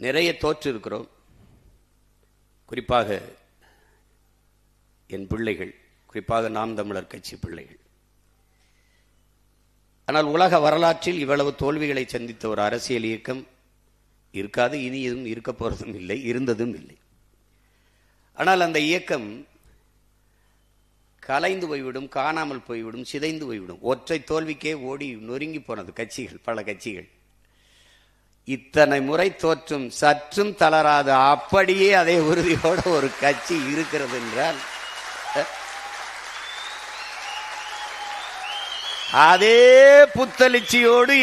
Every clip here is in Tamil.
நிறைய தோற்று இருக்கிறோம். குறிப்பாக என் பிள்ளைகள், குறிப்பாக நாம் தமிழர் கட்சி பிள்ளைகள். ஆனால் உலக வரலாற்றில் இவ்வளவு தோல்விகளை சந்தித்த ஒரு அரசியல் இயக்கம் இருக்காது, இனி எதுவும் இருக்க போறதும் இல்லை, இருந்ததும் இல்லை. ஆனால் அந்த இயக்கம் கலைந்து போய்விடும், காணாமல் போய்விடும், சிதைந்து போய்விடும். ஒற்றை தோல்விக்கே ஓடி நொறுங்கி போனது கட்சிகள், பல கட்சிகள். இத்தனை முறை தோற்றும் சற்றும் தளராது அப்படியே அதே உறுதியோட ஒரு கட்சி இருக்கிறது என்றால் அதே புத்தெழுச்சியோடு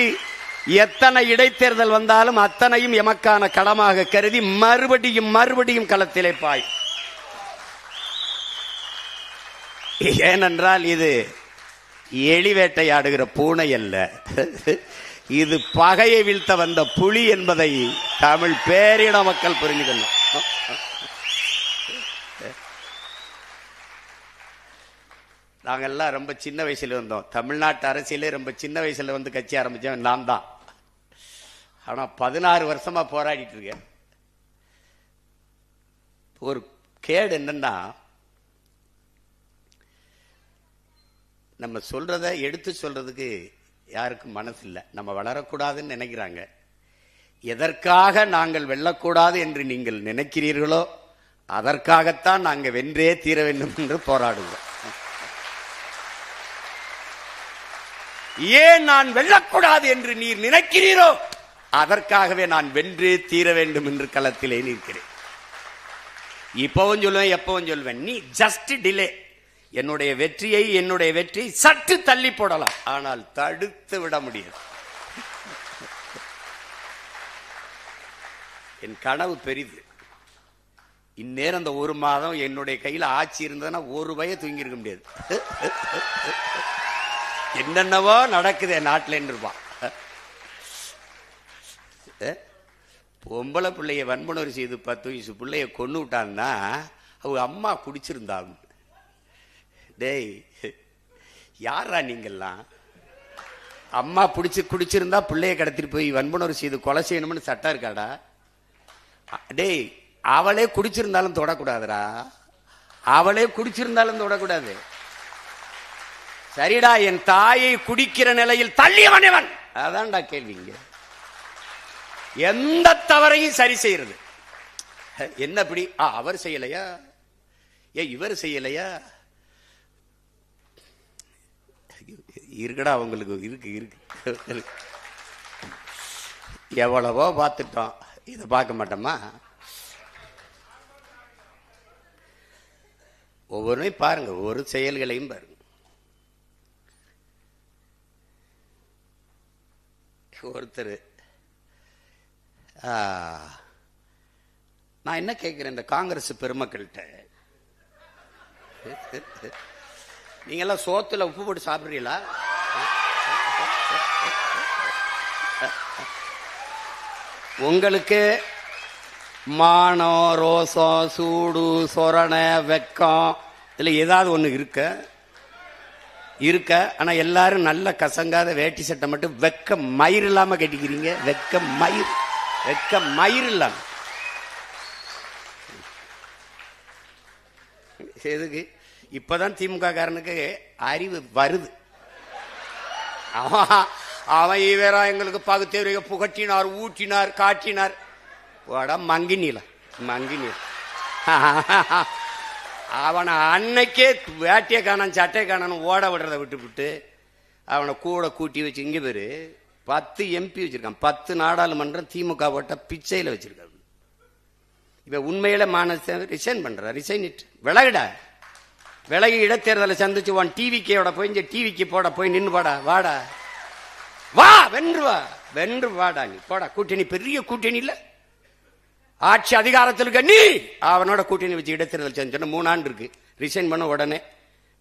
எத்தனை இடைத்தேர்தல் வந்தாலும் அத்தனையும் எமக்கான களமாக கருதி மறுபடியும் மறுபடியும் களத்திலே பாய். ஏனென்றால் இது எலி வேட்டையாடுகிற பூனை அல்ல, இது பகையை வீழ்த்த வந்த புலி என்பதை தமிழ் பேரின மக்கள் புரிந்து கொள்ளும். நாங்கெல்லாம் ரொம்ப சின்ன வயசுல வந்தோம். தமிழ்நாட்டு அரசியலே ரொம்ப சின்ன வயசுல வந்து கட்சி ஆரம்பிச்சோம் நான் தான். ஆனா 16 வருஷமா போராடிட்டு இருக்கேன். ஒரு கேடு என்னன்னா, நம்ம சொல்றத எடுத்து சொல்றதுக்கு யாருக்கும் மனசு இல்லை. நம்ம வளரக்கூடாதுன்னு நினைக்கிறாங்க. எதற்காக நாங்கள் வெல்லக்கூடாது என்று நீங்கள் நினைக்கிறீர்களோ அதற்காகத்தான் நாங்கள் வென்றே தீர வேண்டும் என்று போராடுவோம். ஏன் நான் வெல்லக்கூடாது என்று நீர் நினைக்கிறீரோ அதற்காகவே நான் வென்றே தீர வேண்டும் என்று களத்திலே நிற்கிறேன். இப்பவும் சொல்லுவேன், எப்பவும் சொல்லுவேன், நீ ஜஸ்ட் டிலே. என்னுடைய வெற்றியை சற்று தள்ளி போடலாம், ஆனால் தடுத்து விட முடியாது. என் கனவு பெரிது. இந்நேரம் அந்த ஒரு மாதம் என்னுடைய கையில் ஆட்சி இருந்ததுன்னா ஒரு வய தூங்கி இருக்க முடியாது. என்னென்னவோ நடக்குது நாட்டில் இருப்பான். பொம்பளை பிள்ளைய வன்முறை செய்து 10 வயசு பிள்ளைய கொண்டு விட்டான்னா அவங்க அம்மா குடிச்சிருந்தாங்க. டேய், யாரா நீங்கெல்லாம்? அம்மா குடிச்சிருந்தா பிள்ளைய கடத்திட்டு போய் வன்புணர்வு செய்து கொலை செய்யணும்னு சட்டம் இருக்காடா? டேய், அவளே குடிச்சிருந்தாலும் தொடக்கூடாதுடா, அவளே குடிச்சிருந்தாலும் தொடக்கூடாது. சரிடா, என் தாயை குடிக்கிற நிலையில் தள்ளியவனவன், அதான்டா கேள்விங்க. எந்த தவறையும் சரி செய்யறது என்ன? அப்படி அவர் செய்யலையா, இவர் செய்யலையா? இருக்குடா, அவங்களுக்கு இருக்கு. எவ்வளவோ பார்த்துட்டோம், இதை பார்க்க மாட்டோமா? ஒவ்வொன்றையும் பாருங்க, ஒரு செயல்களையும் பாருங்க. ஒருத்தர், நான் என்ன கேட்கிறேன் இந்த காங்கிரஸ் பெருமக்கள்கிட்ட, நீங்க எல்லாம் சோத்துல உப்பு போட்டு சாப்பிடுறீங்களா? உங்களுக்கு மானம், ரோசம், சூடு, சொரணை, வெக்கம் இதுல ஏதாவது ஒண்ணு இருக்க. ஆனா எல்லாரும் நல்ல கசங்காத வேட்டி சட்டை மட்டும் வெக்க மயிர் இல்லாம கட்டிக்கிறீங்க. வெக்க மயிர் இல்லாம எதுக்கு? இப்பதான் திமுக காரனுக்கு அறிவு வருது. அவன் வேற எங்களுக்கு பகுத்தேவரைய புகட்டினார், ஊற்றினார், காட்டினார். மங்கி நீல அவனை அன்னைக்கே வேட்டிய காணான் சட்டை காணான்னு ஓட விடுறத விட்டு அவனை கூட கூட்டி வச்சு, இங்க பேரு 10 MP வச்சிருக்கான், 10 நாடாளுமன்றம் திமுக போட்ட பிச்சையில வச்சிருக்காங்க. இப்ப உண்மையில மானச ரிசைன் பண்ற, ரிசைன் இட், விலகி இடைத்தேர்தலை சந்திச்சு டிவிக்கோட போய் இந்த டிவிக்கு போட போய் நின்று வாடா வா, வென்று வாடா, நீ போடா. கூட்டணி பெரிய கூட்டணி இல்ல, ஆட்சி அதிகாரத்தில் இருக்க நீ அவனோட கூட்டணி வச்சு இடைத்தேர்தல் செஞ்சோன்னா 3 ஆண்டு இருக்கு. ரிசைன் பண்ண உடனே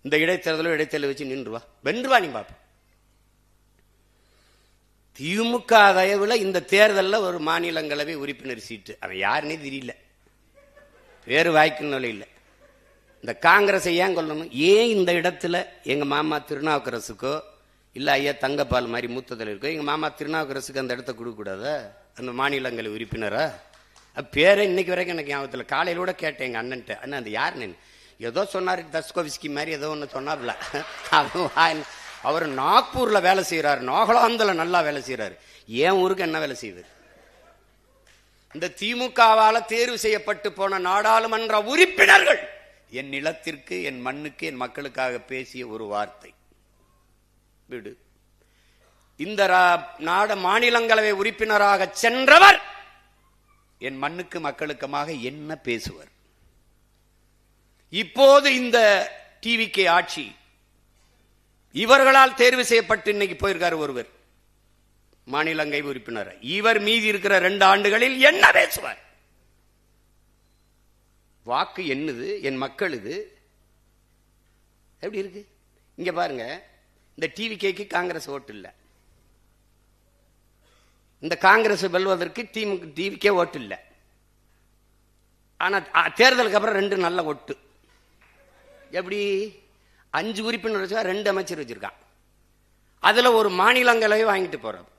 இந்த இடைத்தேர்தல் வச்சு நின்றுவா, வென்றுவா. நீ பாப்ப திமுக தயவுல இந்த தேர்தலில் ஒரு மாநிலங்களவை உறுப்பினர் சீட்டு, அவன் யாருன்னே தெரியல, வேறு வாய்க்குன்னு இல்லை. இந்த காங்கிரஸை ஏன் கொள்ளணும்? ஏன் இந்த இடத்துல எங்க மாமா திருநாவுக்கரசுக்கோ இல்ல ஐயா தங்கப்பால் மாதிரி மூத்த தலைவருக்கோ எங்க மாமா திருநாவுக்கரசுக்கு அந்த இடத்த கொடுக்க கூடாதா? அந்த மாநிலங்களவை உறுப்பினரா பேரை இன்னைக்கு வரைக்கும் எனக்கு ஞாபகத்தில். காலையில கூட கேட்டேன் எங்க அண்ணன்ட்ட, அண்ணன் அது யாருன்னு. ஏதோ சொன்னார், தஸ்கோவிஸ்கி மாதிரி ஏதோ ஒன்று சொன்னாப்ல. அவர் நாக்பூர்ல வேலை செய்யறாரு, நாகாலாந்துல நல்லா வேலை செய்யறாரு. என் ஊருக்கு என்ன வேலை செய்யுது? இந்த திமுகவால தேர்வு செய்யப்பட்டு போன நாடாளுமன்ற உறுப்பினர்கள் என் நிலத்திற்கு, என் மண்ணுக்கு, என் மக்களுக்காக பேசிய ஒரு வார்த்தை விடு. இந்த மாநிலங்களவை உறுப்பினராக சென்றவர் என் மண்ணுக்கு மக்களுக்குமாக என்ன பேசுவர்? இப்போது இந்த டிவிகே ஆட்சி இவர்களால் தேர்வு செய்யப்பட்டு இன்னைக்கு போயிருக்காரு ஒருவர் மாநிலங்களவை உறுப்பினர். இவர் மீதி இருக்கிற 2 ஆண்டுகளில் என்ன பேசுவார்? வாக்கு என்னது, என் மக்கள் இது எப்படி இருக்கு? இங்க பாருங்க, இந்த டிவிகேக்கு காங்கிரஸ் ஓட்டு இல்லை. இந்த காங்கிரஸ் வெல்வதற்கு டிவிகே ஓட்டு இல்லை. ஆனா தேர்தலுக்கு அப்புறம் 2 நல்ல ஓட்டு. எப்படி? 5 உறுப்பினர் வச்சா 2 அமைச்சர் வச்சிருக்கான். அதுல ஒரு மாநிலங்களவை வாங்கிட்டு போறார்.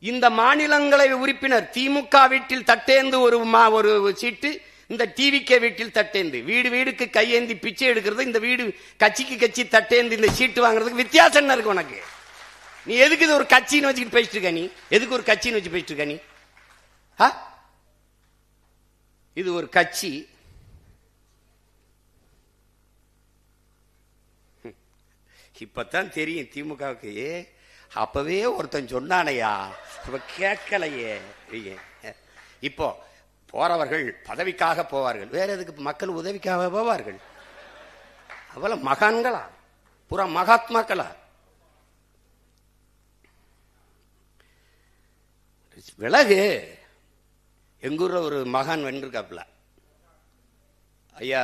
இந்த மாநிலங்களவை உறுப்பினர் திமுக வீட்டில் தட்டேந்து ஒரு சீட்டு, இந்த டிவிகே வீட்டில் தட்டேந்து, வீடு வீடுக்கு கையேந்தி பிச்சை எடுக்கிறது, இந்த வீடு கட்சிக்கு கட்சி தட்டேந்து இந்த சீட்டு வாங்குறதுக்கு வித்தியாசம் என்ன இருக்கு உனக்கு? நீ எதுக்கு இது ஒரு கட்சின்னு வச்சுக்கிட்டு பேசிட்டு இருக்க? நீ எதுக்கு ஒரு கட்சின்னு வச்சு பேசிட்டு இருக்க? நீ இது ஒரு கட்சி. இப்பதான் தெரியும் திமுகவுக்கு. அப்பவே ஒருத்தன் சொன்னானையா, கேட்கலையே. இப்போ போறவர்கள் பதவிக்காக போவார்கள், வேற எதுக்கு? மக்கள் உதவிக்காக போவார்கள். அவ்வளவு மகான்களா? புற மகாத்மாக்களா? விலகு. எங்க ஊர்ல ஒரு மகான் வென்றிருக்காப்ல, ஐயா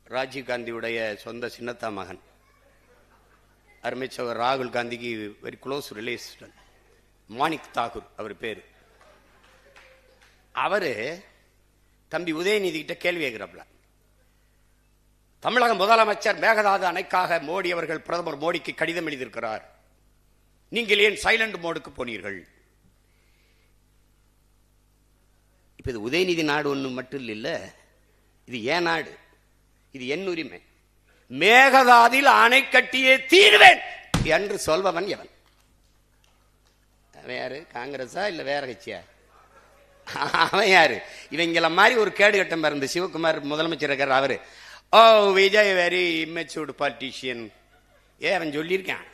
ராஜீவ் காந்தியுடைய சொந்த சின்னத்தா மகன், அருமைச்சவர் ராகுல் காந்திக்கு very close relation, Manik Tagore அவர் பேரு. அவரு தம்பி உதயநிதி கிட்ட கேள்வி கேட்கிறாப்ல, தமிழக முதலமைச்சர் மேகதாது அணைக்காக மோடி அவர்கள் பிரதமர் மோடிக்கு கடிதம் எழுதியிருக்கிறார், நீங்கள் ஏன் சைலண்ட் மோடுக்கு போனீர்கள்? இப்ப இது உதயநிதி நாடு ஒண்ணு மட்டும் இல்ல, இது ஏன் நாடு, இது என் உரிமை. மேகதாதில் அணை கட்டியே தீர்வேன் என்று சொல்பவன் எவன்? அவன் யாரு? காங்கிரஸா இல்ல வேற கட்சியா? அவன் யாரு? இவங்கள மாதிரி ஒரு கேடு கட்டம் இருந்த சிவகுமார் முதலமைச்சர் இருக்கார். அவரு ஓ விஜய் வெரி இம்மெச்சூர்டு பாலிட்டிஷியன். அவன் சொல்லியிருக்கான்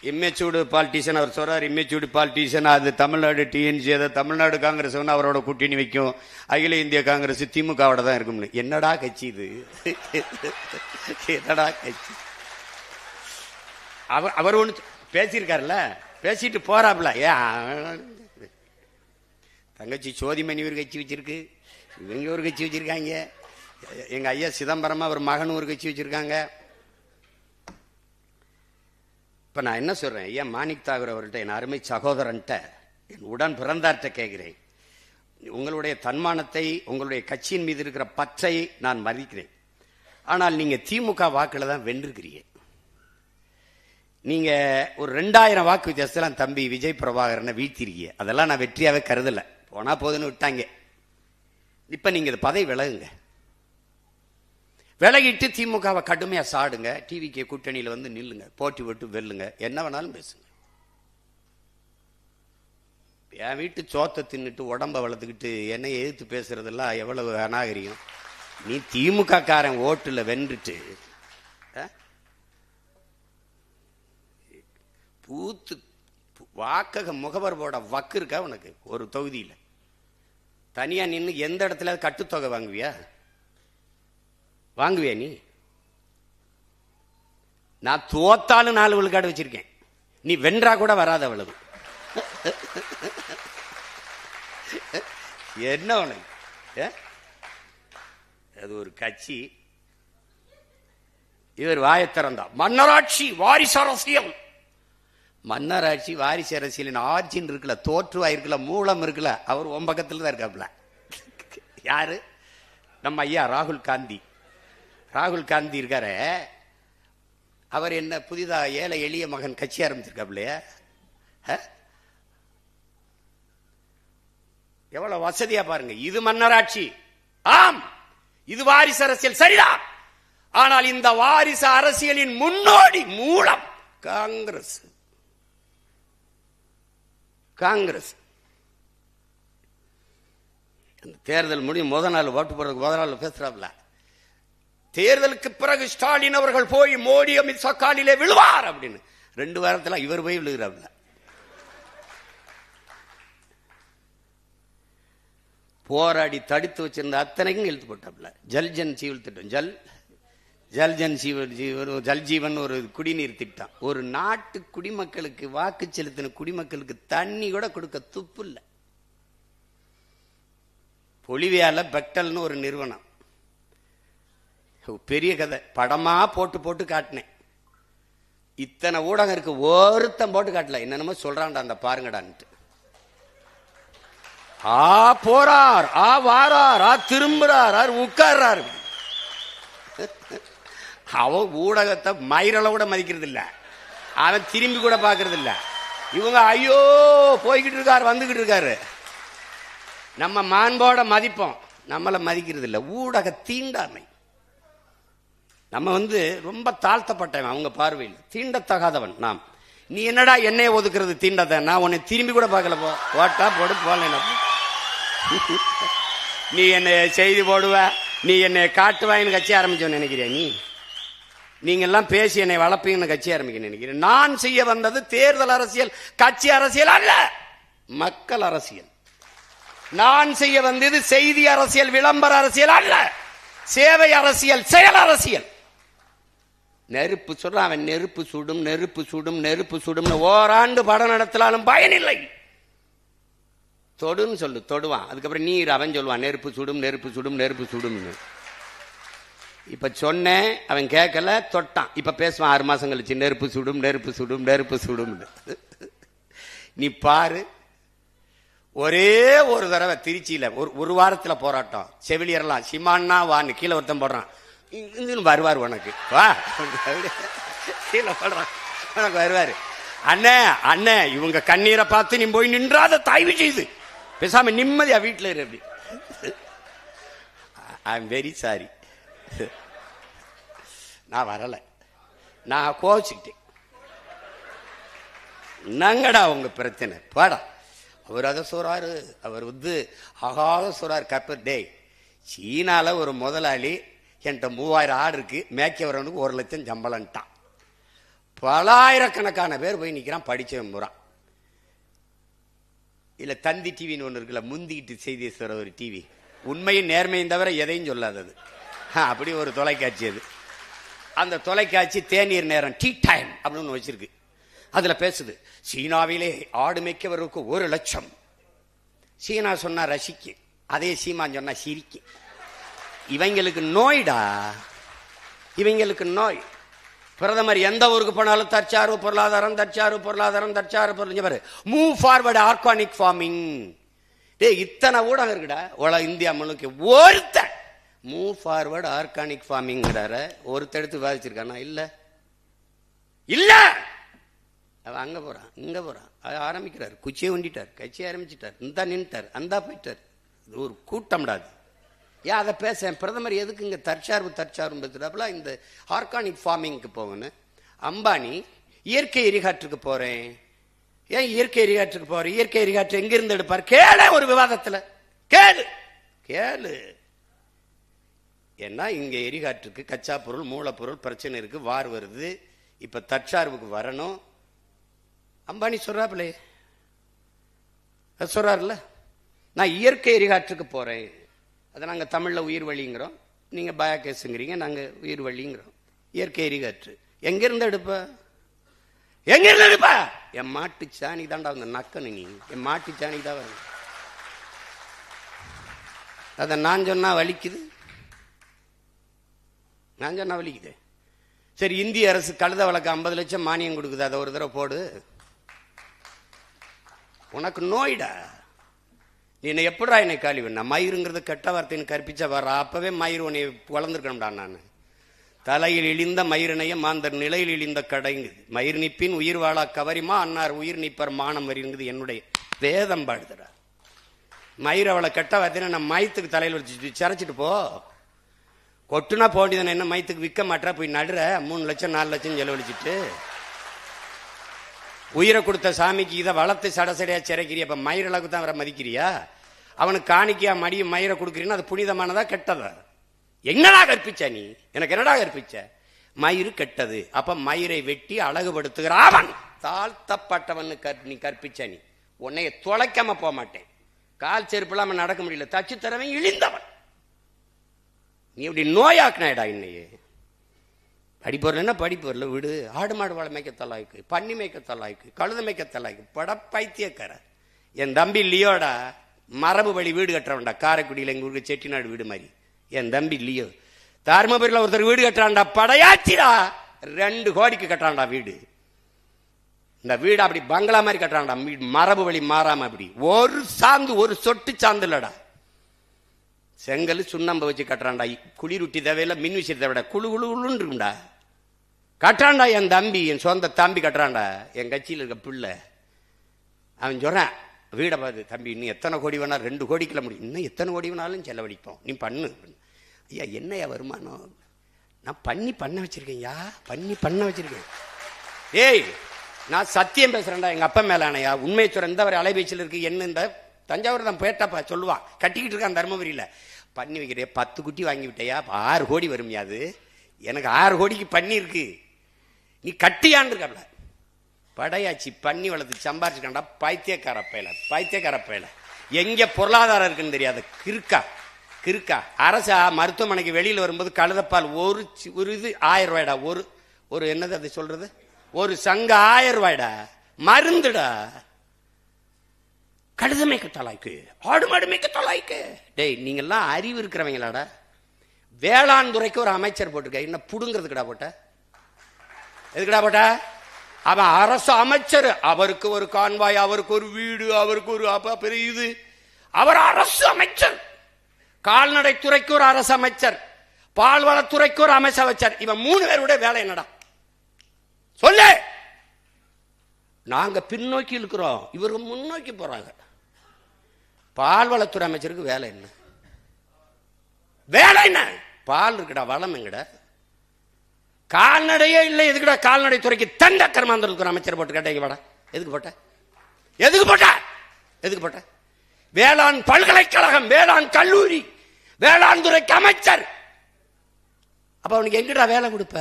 இம்மெச்சூர்டு பாலிட்டிஷியன். அவர் சொல்றார் இம்மெச்சூர்டு பாலிட்டிஷியன். அது தமிழ்நாடு டிஎன்சி, அதை தமிழ்நாடு காங்கிரஸ் அவரோட கூட்டணி வைக்கும், அகில இந்திய காங்கிரஸ் திமுகவோட தான் இருக்கும்னு. என்னடா கட்சி இது? என்னடா கட்சி? அவர் ஒண்ணு பேசியிருக்காருல்ல, பேசிட்டு போறாப்ல. தங்கச்சி சோதிமணி ஒரு கட்சி வச்சிருக்கு, இவங்க ஒரு கட்சி வச்சிருக்காங்க, எங்க ஐயா சிதம்பரமா ஒரு மகன் ஒரு கட்சி வச்சிருக்காங்க. இப்ப நான் என்ன சொல்றேன், ஐயா மாணிக் தாகூர் அவர்கிட்ட, என் அருமை சகோதரன்ட்ட, என் உடன் பிறந்தார்கிட்ட கேட்கிறேன், உங்களுடைய தன்மானத்தை, உங்களுடைய கட்சியின் மீது இருக்கிற பற்றை நான் மதிக்கிறேன். ஆனால் நீங்க திமுக வாக்குல தான் வென்றிருக்கிறீங்க. நீங்க ஒரு 2000 வாக்கு வித்தியாசத்துல தம்பி விஜய் பிரபாகரனை வீழ்த்திருக்கீங்க. அதெல்லாம் நான் வெற்றியாவே கருதல, போனா போதுன்னு விட்டாங்க. இப்ப நீங்க இந்த பதவி விலகுங்க, விலகிட்டு திமுகவை கடுமையா சாடுங்க, டிவிகே கூட்டணியில வந்து நில்லுங்க, போட்டி விட்டு வெல்லுங்க, என்ன வேணாலும் பேசுங்க. என் வீட்டு சோத்தை தின்னுட்டு உடம்ப வளர்த்துக்கிட்டு என்னை எதிர்த்து பேசுறதெல்லாம் எவ்வளவு அநாகரிகம். நீ திமுக காரன் ஓட்டுல வென்றுட்டு பூத்து வாக்கக முகவர் போட வக்கு இருக்கா உனக்கு? ஒரு தொகுதியில் தனியா நின்று எந்த இடத்துல கட்டுத்தொகை வாங்குவியா? வாங்குவியா நீ? நான் தோத்தாலும் 4 விழுக்காடு வச்சிருக்கேன், நீ வென்றா கூட வராத அவ்வளவு. என்ன உனக்கு? அது ஒரு கட்சி. இவர் வாயை திறந்தா மன்னராட்சி வாரிசு அரசியல். மன்னராட்சி வாரிசு அரசியலின் ஆர்ஜின் இருக்குல்ல, தோற்றுவாயிருக்குல்ல, மூலம் இருக்குல்ல, அவர் உன் பக்கத்துல தான் இருக்காப்ல. யாரு? நம்ம ஐயா ராகுல் காந்தி. ராகுல் காந்தி இருக்காரு, அவர் என்ன புதிதா ஏழை எளிய மகன் கட்சி ஆரம்பிச்சிருக்காப்லையா? எவ்வளவு வசதியா பாருங்க. இது மன்னராட்சி, ஆம், இது வாரிசு அரசியல் சரிதான். ஆனால் இந்த வாரிசு அரசியலின் முன்னோடி மூலம் காங்கிரஸ். காங்கிரஸ் தேர்தல் முடியும் முதல் நாள் ஓட்டு போறதுக்கு முதல் நாள் பேசுறாப்ல, தேர்தலுக்கு பிறகு ஸ்டாலின் அவர்கள் போய் மோடி அமித்ஷா காலிலே விழுவார் அப்படின்னு. 2 வாரத்துல இவர் போய் விழுகிறாப்ல. போராடி தடுத்து வச்சிருந்த அத்தனைக்கும் இழுத்து போட்டாப்ல. ஜல்ஜன் ஜீவன் திட்டம், ஜல்ஜன் ஜல்ஜீவன் ஒரு குடிநீர் திட்டம். ஒரு நாட்டு குடிமக்களுக்கு, வாக்கு செலுத்தின குடிமக்களுக்கு தண்ணி கூட கொடுக்க துப்பு இல்லை. பொலிவியால பெக்டல்னு ஒரு நிறுவனம், பெரிய கதை, படமா போட்டு போட்டு காட்டினேன். இத்தனை ஊடகம் இருக்கு, ஒருத்தம் போட்டு காட்டல. என்னென்னமோ சொல்றான்டா அந்த பாருங்கடான்ட்டு. போறார், வாரார், திரும்புறார், உட்கார்றாரு. அவன் ஊடகத்தை மயிரள கூட மதிக்கிறது இல்ல, அவன் திரும்பி கூட பாக்குறது இல்ல. இவங்க ஐயோ போய்கிட்டு இருக்காரு, வந்துகிட்டு இருக்காரு. நம்ம மாண்போட மதிப்போம், நம்மள மதிக்கிறது இல்ல. ஊடக தீண்டாமை. நம்ம ரொம்ப தாழ்த்தப்பட்டவன் அவங்க பார்வையில், தீண்டத்தகாதவன் நாம். நீ என்னடா என்னைய ஒதுக்குறது தீண்டத, நான் உன்னை திரும்பி கூட பார்க்கல. போட்டா போடு, போல நீ என்னை செய்தி போடுவ, நீ என்னை காட்டுவாயின்னு கட்சி ஆரம்பிச்சோன்னு நினைக்கிறியா? நீங்க எல்லாம் பேசி என்னை வளர்ப்பீங்கன்னு கட்சி ஆரம்பிக்க நினைக்கிறேன். நான் செய்ய வந்தது தேர்தல் அரசியல், கட்சி அரசியல் அல்ல, மக்கள் அரசியல். நான் செய்ய வந்தது செய்தி அரசியல், விளம்பர அரசியல் அல்ல, சேவை அரசியல், செயல் அரசியல். நெருப்பு சொல்றான் அவன், நெருப்பு சுடும், நெருப்பு சுடும், நெருப்பு சுடும். ஓராண்டு படம் நடத்தலாலும் பயனில்லை. தொடுன்னு சொல்லு, தொடுவான். அதுக்கப்புறம் நீர் அவன் சொல்லுவான், நெருப்பு சுடும், நெருப்பு சுடும், நெருப்பு சுடும்னு. இப்ப சொன்னேன், அவன் கேட்கல, தொட்டான். இப்ப பேசுவான் 6 மாசம் கழிச்சு, நெருப்பு சுடும், நெருப்பு சுடும், நெருப்பு சுடும். நீ பாரு, ஒரே ஒரு தடவை திருச்சியில ஒரு வாரத்துல போராட்டம், செவிலியர்லாம் சிமான்னா வான்னு கீழே ஒருத்தன் போடுறான், வருவார் உனக்கு வா, கீழே போடுறான், உனக்கு வருவாரு. அண்ணே அண்ணே, இவங்க கண்ணீரை பார்த்து நீ போய் நின்றாத, தயவு செய்து பேசாம நிம்மதியா வீட்டுல இரு. அப்படி ஐ எம் வெரி சாரி, நான் வரல, நான் கோச்சிக்கிட்டேன். நங்கடா உங்க பிரச்சனை, பாடா. அவர் அதை சொல்றாரு, அவர் ஆகாத சொல்றாரு. கப்பர் டே, சீனால ஒரு முதலாளி என்கிட்ட 3000 ஆடு இருக்கு, மேய்க்கவரனுக்கு 1 லட்சம் சம்பளம்ட்டான். பல ஆயிரக்கணக்கான பேர் போய் நிக்கிறான், படிச்சவன் போறான். இல்ல தந்தி டிவின்னு ஒண்ணு இருக்குல்ல, முந்திக்கிட்டு செய்தி சொல்ற ஒரு டிவி, உண்மையும் நேர்மையும் தவிர எதையும் சொல்லாதது, அப்படி ஒரு தொலைக்காட்சி. அது அந்த தொலைக்காட்சி தேநீர் நேரம், டீ டைம் அப்படின்னு வச்சிருக்கு. அதுல பேசுது, சீனாவிலே ஆடு மேய்க்கவருக்கு 1 லட்சம். சீனா சொன்னா ரசிக்கு, அதே சீமான் சொன்னா சிரிக்கு. இவங்களுக்கு நோய்டா, இவங்களுக்கு நோய். பிரதமர் எந்த ஊருக்கு போனாலும் தற்சார்பு பொருளாதாரம், தற்சார்பு பொருளாதாரம், தற்சார்பு பொருள். Move forward organic farming. இத்தனை ஊடகம் இருக்குடா இந்தியா முழுக்க, ஒருத்த மூவ் ஃபார்வர்டு ஆர்கானிக் ஃபார்மிங் ஒருத்த எடுத்து விவாதிச்சிருக்கானா? இல்ல இல்ல. அவன் அங்க போறான், இங்க போறான், ஆரம்பிக்கிறார், குச்சியை ஒண்டிட்டார், கட்சியை ஆரம்பிச்சிட்டார், இந்த நின்ட்டார், அந்த போயிட்டார். இது ஒரு கூட்டம்டாது. ஏன் அதை பேச பிரதமர் எதுக்கு இங்க தற்சார்பு இந்த ஆர்கானிக் ஃபார்மிங்க்கு போகணும்? அம்பானி இயற்கை எரிகாற்றுக்கு போறேன். ஏன் இயற்கை எரிகாற்றுக்கு போறேன்? இயற்கை எரிகாற்று எங்கிருந்து எடுப்பார்? கேளு, ஒரு விவாதத்துல கேளு கேளு. ஏன்னா இங்க எரிகாற்றுக்கு கச்சா பொருள், மூலப்பொருள் பிரச்சனை இருக்கு, வார் வருது. இப்ப தற்சார்புக்கு வரணும். அம்பானி சொல்றாப்லே, சொல்றாருல்ல, நான் இயற்கை எரிகாற்றுக்கு போறேன். அதை நாங்க தமிழ்ல உயிர் வழிங்கிறோம், நீங்க பயோகேஸ்ங்கிறீங்க, நாங்க உயிர் வழிங்கிறோம். இயற்கை எரிகாற்று எங்கிருந்து எடுப்ப? எங்கிருந்து எடுப்ப? என் மாட்டு சாணி தாண்டா வந்து நக்கனு, நீ என் மாட்டு சாணி தான் வரும். அத நான் சொன்னா வலிக்குது, நான் சொன்னா வலிக்குது. சரி, இந்திய அரசு கழுத வழக்கு 50 லட்சம் மானியம் கொடுக்குது, அதை ஒரு தடவை போடு. உனக்கு நோய்டா. நீ என்ன எப்படா என்னை காலி பண்ண? மயிருங்கிறது கெட்ட வார்த்தைன்னு கற்பிச்ச வர, அப்பவே மயிர் உன்னை வளர்ந்துருக்கணும்டா. நான் தலையில் இழிந்த மயிரினைய மாந்தர் நிலையில் இழிந்த கடைங்குது, மயிர் நிப்பின் உயிர் வாழா கவரிமா அன்னார் உயிர் நிப்பர் மானம் வருங்குது என்னுடைய வேதம் பாடுதுடா. மயிர் அவளை கெட்ட பார்த்தீங்கன்னா நான் மயத்துக்கு தலையில் வச்சு சிரைச்சிட்டு போ. கொட்டுனா போண்டிதானே, என்ன மயத்துக்கு விற்க மாட்டா, போய் நடுற 3 லட்சம் 4 லட்சம் செலவழிச்சிட்டு உயிரை கொடுத்த சாமிக்கு இதை வளர்த்து சடசடையா சிறைக்கிறியா? அப்ப மயிரளவுக்கு தான் அவரை மதிக்கிறியா? அவனுக்கு காணிக்கையா மடியும் மயிரை கொடுக்குறீன்னா அது புனிதமானதா கெட்டதா? என்னடா கற்பிச்ச நீ? எனக்கு என்னடா கற்பிச்ச? மயிறு கெட்டது. அப்ப மயிரை வெட்டி அழகுபடுத்துகிற அவன் தாழ்த்தப்பட்டவன் நீ கற்பிச்ச. நீ உன்னைய தொலைக்காம போக மாட்டேன். கால் செருப்பு இல்லாம நடக்க முடியல, தச்சு தரவன் இழிந்தவன். நீ இப்படி நோயாக்குனாடா இன்னையே. படிப்பொருள் என்ன படிப்பொருள் விடு. ஆடு மாடு வாழை மேய்க்க தலாய்க்கு, பன்னி மேய்க்க தலாய்க்கு, கழுத மேய்க்க தலாய்க்கு, பட பைத்தியக்கார. என் தம்பி லியோடா மரபு வழி வீடு கட்டுறவன்டா. காரைக்குடியில் எங்க ஊருக்கு செட்டிநாடு வீடு மாதிரி என் தம்பி லியோ. தருமபுரியில் ஒருத்தர் வீடு கட்டுறான்டா, படையாச்சிடா. 2 கோடிக்கு கட்டுறான்டா வீடு. இந்த வீடு அப்படி பங்களா மாதிரி கட்டுறான்டா, மரபு வழி மாறாம. அப்படி ஒரு சாந்து, ஒரு சொட்டு சாந்து இல்லடா. செங்கல் சுண்ணாம்பு வச்சு கட்டுறான்டா. குளிரூட்டி தேவையில்ல, மின் விஷயத்தை விட குழு குழுன்னு இருக்கும்டா. கட்டுறான்டா என் தம்பி, என் சொந்த தம்பி கட்டுறான்டா. என் கட்சியில் இருக்க பிள்ளை அவன் சொல்றான், வீடை பார்த்து, தம்பி இன்னும் எத்தனை கோடி வேணா, 2 கோடிக்குள்ள முடியும், இன்னும் எத்தனை கோடி வேணாலும் செலவழிப்போம், நீ பண்ணு. ஐயா என்னையா வருமானம்? நான் பண்ண வச்சிருக்கேன் யா, பண்ண வச்சிருக்கேன். ஏய் நான் சத்தியம் பேசுறேன்டா எங்க அப்பா மேல ஆனையா, உண்மையை சொல்றேன். இந்த வரை அலைபேச்சியில் இருக்கு என்ன, இந்த தஞ்சாவூர் தான் போயிட்டாப்பா சொல்லுவான், கட்டிக்கிட்டு இருக்கான் தருமபுரியில். பண்ணி வைக்கிறே 10 குட்டி வாங்கி விட்டையா, 6 கோடி வரும். யாது எனக்கு 6 கோடிக்கு பண்ணி இருக்கு, நீ கட்டியான்னு இருக்காப்ல. படையாச்சி பண்ணி வளர்த்து சம்பாரிச்சுக்காண்டா. பைத்தியக்கார பையல எங்க பொருளாதாரம் இருக்குன்னு தெரியாது. கிறுக்கா அரசா மருத்துவமனைக்கு வெளியில் வரும்போது கழுதப்பால் ஒரு இது 1000 ரூபாய்டா. ஒரு என்னது அது சொல்றது, ஒரு சங்க 1000 ரூபாய்டா. மருந்துடா. கழுத மேய்க்க தலாய்க்கு, ஆடு மாடு மேய்க்க தலாய்க்கு. டேய் நீங்கெல்லாம் அறிவு இருக்கிறவங்களாடா. வேளாண் துறைக்கு ஒரு அமைச்சர் போட்டிருக்க, என்ன புடுங்கிறதுக்குடா போட்ட? எதுக்குடா போட்ட? அவன் அரசு அமைச்சர், அவருக்கு ஒரு கான்வாய், அவருக்கு ஒரு வீடு, அவருக்கு ஒரு பெரிய இது. அவர் அரசு அமைச்சர். கால்நடை துறைக்கு ஒரு அரசு அமைச்சர், பால்வளத்துறைக்கு ஒரு அமைச்சர். இவன் 3 பேருடைய வேலை என்னடா சொல்லு? நாங்க பின்னோக்கி இருக்கிறோம், இவருக்கு முன்னோக்கி போறாங்க. பால்வளத்துறை அமைச்சருக்கு வேலை என்ன? பால் இருக்குடா, வளம் எங்கடா? கால்நடையே இல்லை, எதுக்குடா கால்நடை துறைக்கு தண்ட கர்மாந்தரத்துக்கு அமைச்சர் போட்டு கேட்டீங்க வாடா? எதுக்கு போட்ட? வேளாண் பல்கலைக்கழகம், வேளாண் கல்லூரி, வேளாண் துறைக்கு அமைச்சர். அப்ப அவனுக்கு எங்கடா வேலை கொடுப்ப?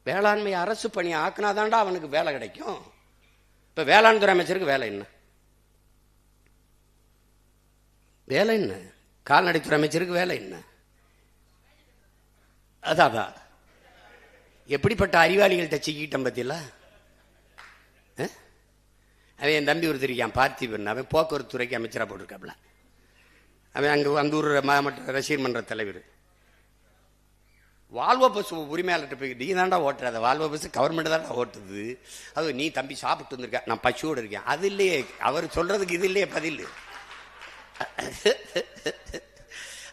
வேளாண்மை அரசு பணி ஆக்குனாதான்டா அவனுக்கு வேலை கிடைக்கும். இப்ப வேளாண் துறை அமைச்சருக்கு வேலை என்ன? கால்நடைத்துறை அமைச்சருக்கு வேலை என்ன? அதான் எப்படிப்பட்ட அறிவாளிகள்கிட்ட சிக்கிட்டோம் பத்தியில. அவன் என் தம்பி ஒருத்தர் இருக்கான் பார்த்திபன், அவன் போக்குவரத்து துறைக்கு அமைச்சராக போட்டிருக்காப்ல. அவன் அந்த ஊர் மாவட்ட ரசிகர் மன்ற தலைவர். வால்வோ பஸ் உரிமையாளர்கிட்ட போய், நீ தாண்டா ஓட்டுற, வால்வோ பஸ் கவர்மெண்ட் தாண்டா ஓட்டுது. அது நீ தம்பி சாப்பிட்டு வந்திருக்க, நான் பசுவோடு இருக்கேன். அது இல்லையே அவர் சொல்றதுக்கு, இது இல்லையே பதில்.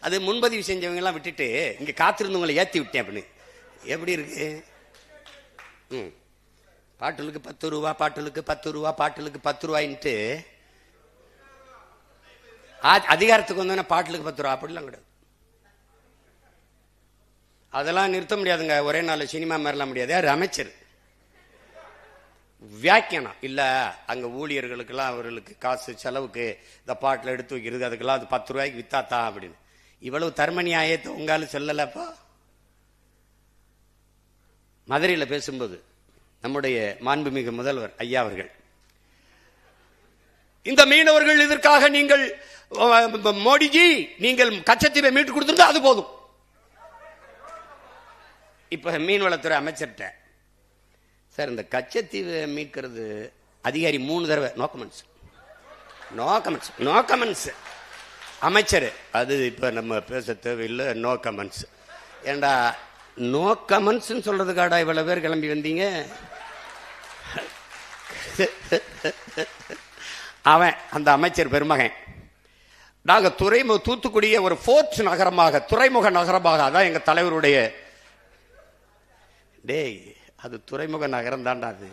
அது முன்பதிவு செஞ்சவங்க எல்லாம் விட்டுட்டு இங்க காத்திருந்தவங்களை ஏத்தி விட்டேன் அப்படின்னு. எப்படி இருக்கு? பாட்டுலுக்கு 10 ரூபா, பாட்டுலுக்கு 10 ரூபா, பாட்டுலுக்கு 10 ரூபாயின்ட்டு அதிகாரத்துக்கு வந்தோன்னா பாட்டுலுக்கு 10 ரூபா அப்படிலாம் கிடையாது. அதெல்லாம் நிறுத்த முடியாதுங்க. ஒரே நாள் சினிமா மாதிரிலாம் முடியாது. யார் அமைச்சர்? வியாக்கியானம் இல்ல, அங்க ஊழியர்களுக்கெல்லாம் அவர்களுக்கு காசு செலவுக்கு இந்த பாட்டில் எடுத்து வைக்கிறது, அதுக்கெல்லாம் அது 10 ரூபாய்க்கு வித்தாத்தான் அப்படின்னு. இவ்வளவு தர்மணி ஆயத்தை உங்கால சொல்லலப்பா. மதுரையில் பேசும்போது நம்முடைய மாண்புமிகு முதல்வர் ஐயா அவர்கள், இந்த மீனவர்கள் இதற்காக நீங்கள் மோடிஜி நீங்கள் கச்சத்தீவை மீட்டு கொடுத்துருந்தா அது போதும். இப்ப மீன்வளத்துறை அமைச்சர்கிட்ட, சார் இந்த கச்சத்தீவை மீட்கிறது அதிகாரி 3 தடவை நோ கமெண்ட்ஸ் அமைச்சர், அது இப்ப நம்ம பேச தேவையில்லை, நோ கமெண்ட்ஸ். ஏண்டா நோ கமெண்ட்ஸ் சொல்றதுக்காடா இவ்வளவு பேர் கிளம்பி வந்தீங்க? அவன் அந்த அமைச்சர் பெருமகன், நாங்க தூத்துக்குடிய ஒரு போர்ட் நகரமாக, துறைமுக நகரமாக, அதான் எங்க தலைவருடைய. டேய் அது துறைமுக நகரம் தான்டா. அது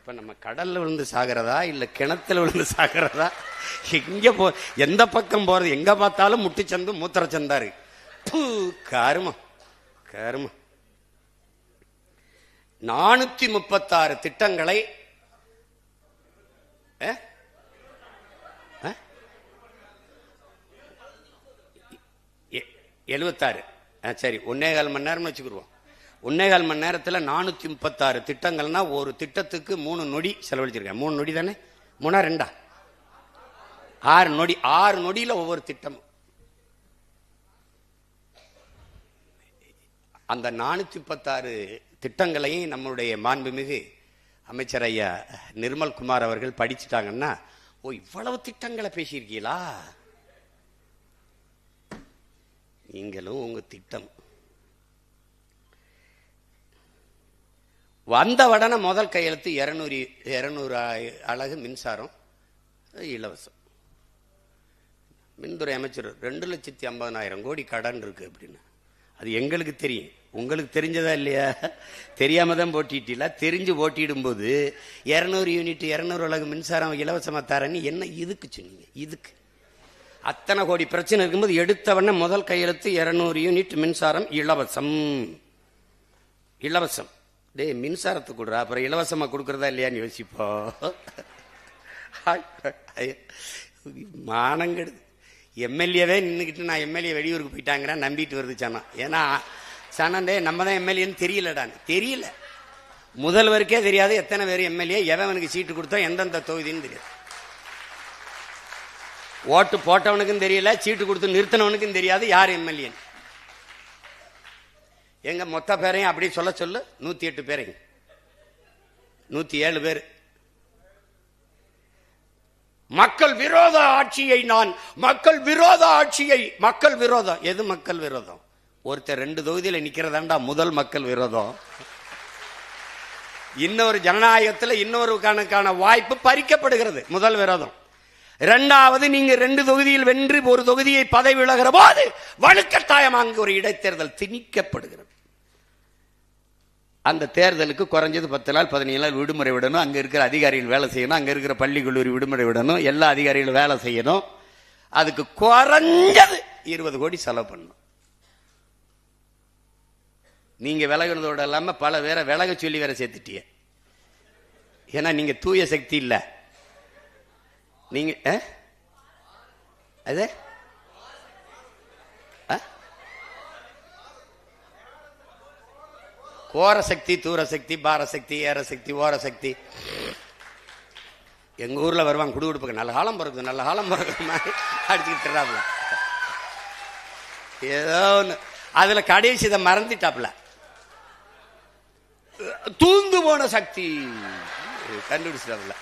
இப்ப நம்ம கடல்ல விழுந்து சாகிறதா இல்ல கிணத்துல விழுந்து சாகிறதா, எந்த பக்கம் போறது? எங்க பார்த்தாலும் முட்டிச்சந்து மூத்திரச்சந்தாரு. கருமம் கருமம். 436 திட்டங்களை 76 சரி 1.25 மணி நேரம் வச்சுக்கிடுவோம். 1.25 மணி நேரத்தில் 436 திட்டங்கள்னா ஒரு திட்டத்துக்கு 3 நொடி செலவழிச்சிருக்கேன். 3 நொடி தானே? 3 2 6 நொடி. 6 நொடியில் ஒவ்வொரு திட்டமும். அந்த 436 திட்டங்களையும் நம்முடைய மாண்புமிகு அமைச்சர் ஐயா நிர்மல்குமார் அவர்கள் படிச்சுட்டாங்கன்னா, ஓ இவ்வளவு திட்டங்களை பேசியிருக்கீங்களா, நீங்களும் உங்க திட்டம் வந்த உடனே முதல் கையெழுத்து 200 அலகு மின்சாரம் இலவசம். மின்துறை அமைச்சர் 2,50,000 கோடி கடன் இருக்கு அப்படின்னு. அது எங்களுக்கு தெரியும், உங்களுக்கு தெரிஞ்சதா இல்லையா? தெரியாம தான் போட்டிட்டீங்களா? தெரிஞ்சு போட்டிடும் போது 200 யூனிட் 200 அலகு மின்சாரம் இலவசமா தரேன்னு என்ன இதுக்கு சொன்னீங்க? இதுக்கு அத்தனை கோடி பிரச்சனை இருக்கும்போது எடுத்தவன முதல் கையெழுத்து 200 யூனிட் மின்சாரம் இலவசம். இலவசம். டே மின்சாரத்தை கொடுறா, அப்புறம் இலவசமா கொடுக்கறதா இல்லையான்னு யோசிப்போ. மானங்கெடுது. எம்எல்ஏவே நின்றுக்கிட்டு நான் எம்எல்ஏ வெளியூருக்கு போயிட்டாங்கிறேன் நம்பிட்டு வருது சனம். ஏன்னா சனந்தே நம்ம தான் எம்எல்ஏன்னு தெரியலடான்னு. தெரியல, முதல்வருக்கே தெரியாது எத்தனை பேர் எம்எல்ஏ, எவனுக்கு சீட்டு கொடுத்தா எந்தெந்த தொகுதின்னு தெரியாது. ஓட்டு போட்டவனுக்கும் தெரியல, சீட்டு கொடுத்து நிறுத்தினவனுக்கும் தெரியாது யார் எம்எல்ஏ. எங்க மொத்த பேரையும் அப்படி சொல்ல சொல்லு. 108 பேரையும் 107 பேர். மக்கள் விரோத ஆட்சியை மக்கள் விரோத ஆட்சியை மக்கள் விரோதம். எது மக்கள் விரோதம்? ஒருத்தர் 2 தொகுதியில் நிக்கிறதாண்டா முதல் மக்கள் விரோதம். இன்னொரு ஜனநாயகத்தில் இன்னொரு கணக்கான வாய்ப்பு பறிக்கப்படுகிறது. முதல் விரோதம். 2வது, நீங்க 2 தொகுதியில் வென்று ஒரு தொகுதியை பதவி விலகிற போது வலுக்கட்டாயம் அங்கு ஒரு இடைத்தேர்தல் திணிக்கப்படுகிறது. அந்த தேர்தலுக்கு குறைஞ்சது 10 நாள் 15 நாள் விடுமுறை விடணும். அங்க இருக்கிற அதிகாரிகள் வேலை செய்யணும், அங்க இருக்கிற பள்ளி கல்லூரி விடுமுறை விடணும், எல்லா அதிகாரிகளும் வேலை செய்யணும். அதுக்கு குறைஞ்சது 20 கோடி செலவு பண்ணணும். நீங்க விலகினதோட இல்லாம பல பேரை விலக சொல்லி வேற சேர்த்துட்டிய. ஏன்னா நீங்க தூய சக்தி இல்ல. நீங்க அது கோர சக்தி, தூர சக்தி, பார சக்தி, ஏற சக்தி, ஓர சக்தி. எங்க ஊர்ல வருவாங்க குடுகுடுப்புக்கு, நல்ல காலம் பிறகு நல்ல காலம் பிறகு அடிச்சுக்கிட்டு ஏதோ ஒண்ணு. அதுல கடைசி இதை மறந்துட்டாப்ல. தூந்து போன சக்தி கண்டுபிடிச்சிட்டாப்ல.